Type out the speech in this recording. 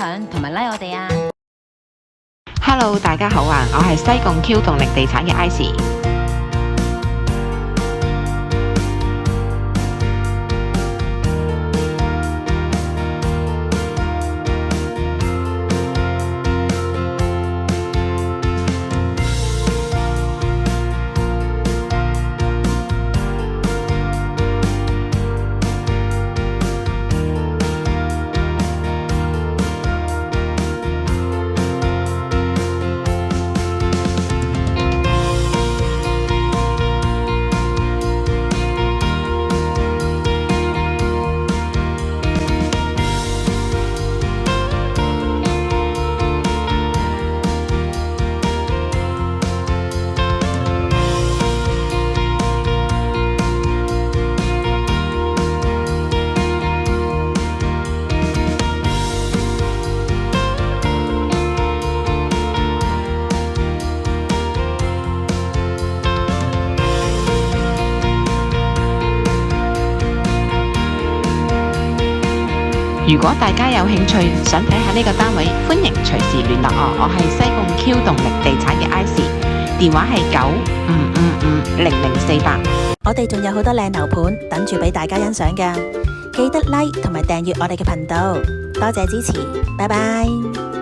享同埋 like 我哋啊。Hello， 大家好啊！我係西貢 Q 動力地產嘅 Icy。如果大家有興趣想睇下呢個單位，歡迎隨時聯絡我。我係西貢 Q 動力地產嘅 Icy， 電話係95550048。我哋仲有好多靚樓盤等住俾大家欣賞㗎，記得 like 同埋訂閱我哋嘅頻道，多謝支持，拜拜。